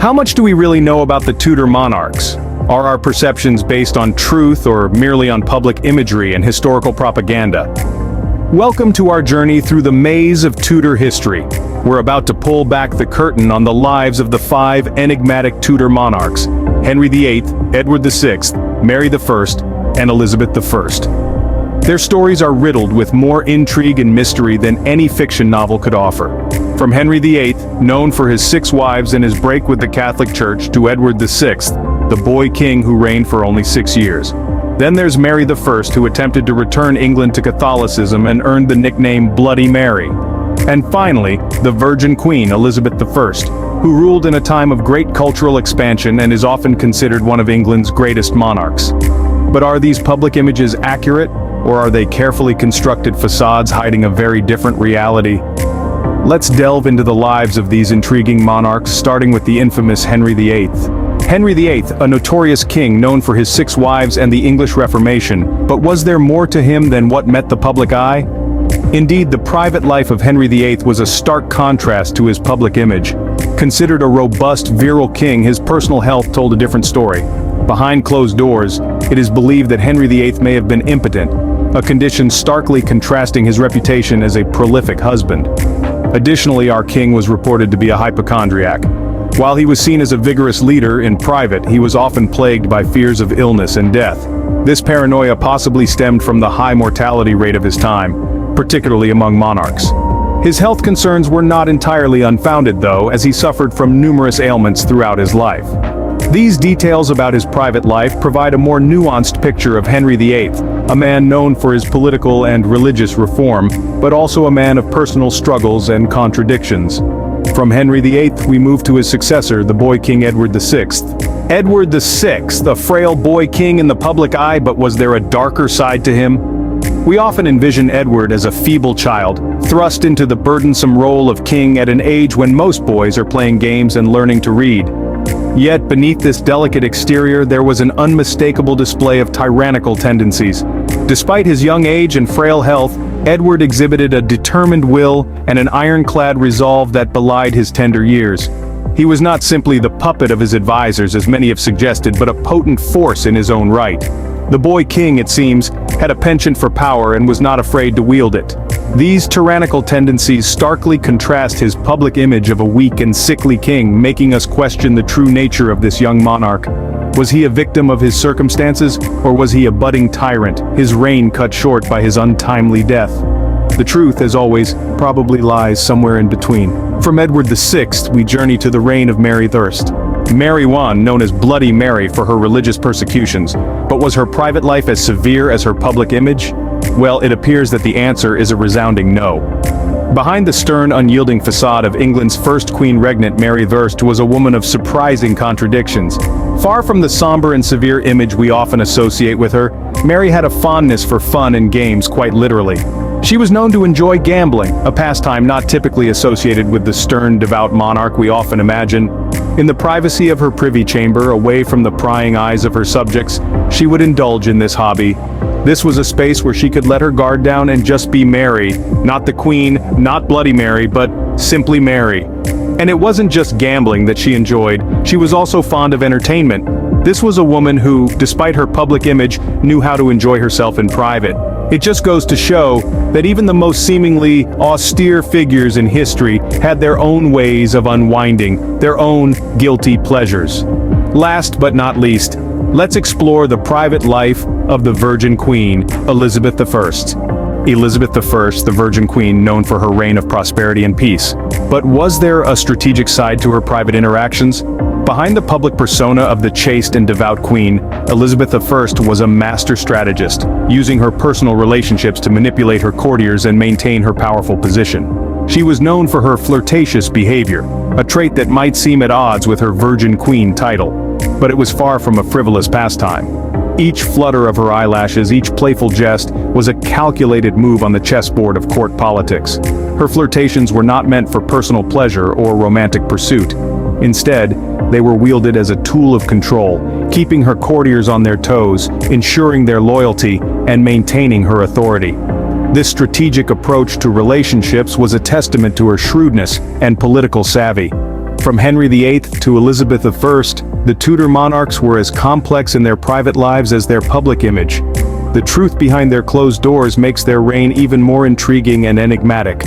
How much do we really know about the Tudor monarchs? Are our perceptions based on truth or merely on public imagery and historical propaganda? Welcome to our journey through the maze of Tudor history. We're about to pull back the curtain on the lives of the 5 enigmatic Tudor monarchs: Henry VIII, Edward VI, Mary I, and Elizabeth I. Their stories are riddled with more intrigue and mystery than any fiction novel could offer. From Henry VIII, known for his 6 wives and his break with the Catholic Church, to Edward VI, the boy king who reigned for only 6 years. Then there's Mary I, who attempted to return England to Catholicism and earned the nickname Bloody Mary. And finally, the Virgin Queen, Elizabeth I, who ruled in a time of great cultural expansion and is often considered one of England's greatest monarchs. But are these public images accurate, or are they carefully constructed facades hiding a very different reality? Let's delve into the lives of these intriguing monarchs, starting with the infamous Henry VIII. Henry VIII, a notorious king known for his 6 wives and the English Reformation, but was there more to him than what met the public eye? Indeed, the private life of Henry VIII was a stark contrast to his public image. Considered a robust, virile king, his personal health told a different story. Behind closed doors, it is believed that Henry VIII may have been impotent, a condition starkly contrasting his reputation as a prolific husband. Additionally, our king was reported to be a hypochondriac. While he was seen as a vigorous leader in private, he was often plagued by fears of illness and death. This paranoia possibly stemmed from the high mortality rate of his time, particularly among monarchs. His health concerns were not entirely unfounded, though, as he suffered from numerous ailments throughout his life. These details about his private life provide a more nuanced picture of Henry VIII, a man known for his political and religious reform, but also a man of personal struggles and contradictions. From Henry VIII, we move to his successor, the boy king Edward VI. Edward VI, a frail boy king in the public eye, but was there a darker side to him? We often envision Edward as a feeble child, thrust into the burdensome role of king at an age when most boys are playing games and learning to read. Yet beneath this delicate exterior there was an unmistakable display of tyrannical tendencies. Despite his young age and frail health, Edward exhibited a determined will and an ironclad resolve that belied his tender years. He was not simply the puppet of his advisors, as many have suggested, but a potent force in his own right. The boy king, it seems, had a penchant for power and was not afraid to wield it. These tyrannical tendencies starkly contrast his public image of a weak and sickly king, making us question the true nature of this young monarch. Was he a victim of his circumstances, or was he a budding tyrant, his reign cut short by his untimely death? The truth, as always, probably lies somewhere in between. From Edward VI, we journey to the reign of Mary I. Mary I, known as Bloody Mary for her religious persecutions, but was her private life as severe as her public image? Well, it appears that the answer is a resounding no. Behind the stern, unyielding facade of England's first queen regnant, Mary I was a woman of surprising contradictions. Far from the somber and severe image we often associate with her, Mary had a fondness for fun and games, quite literally. She was known to enjoy gambling, a pastime not typically associated with the stern, devout monarch we often imagine. In the privacy of her privy chamber, away from the prying eyes of her subjects, she would indulge in this hobby. This was a space where she could let her guard down and just be Mary, not the Queen, not Bloody Mary, but simply Mary. And it wasn't just gambling that she enjoyed, she was also fond of entertainment. This was a woman who, despite her public image, knew how to enjoy herself in private. It just goes to show that even the most seemingly austere figures in history had their own ways of unwinding, their own guilty pleasures. Last but not least, let's explore the private life of the Virgin Queen, Elizabeth I. Elizabeth I, the Virgin Queen, known for her reign of prosperity and peace. But was there a strategic side to her private interactions? Behind the public persona of the chaste and devout queen, Elizabeth I was a master strategist, using her personal relationships to manipulate her courtiers and maintain her powerful position. She was known for her flirtatious behavior, a trait that might seem at odds with her Virgin Queen title. But it was far from a frivolous pastime. Each flutter of her eyelashes, each playful jest, was a calculated move on the chessboard of court politics. Her flirtations were not meant for personal pleasure or romantic pursuit. Instead, they were wielded as a tool of control, keeping her courtiers on their toes, ensuring their loyalty, and maintaining her authority. This strategic approach to relationships was a testament to her shrewdness and political savvy. From Henry VIII to Elizabeth I, the Tudor monarchs were as complex in their private lives as their public image. The truth behind their closed doors makes their reign even more intriguing and enigmatic.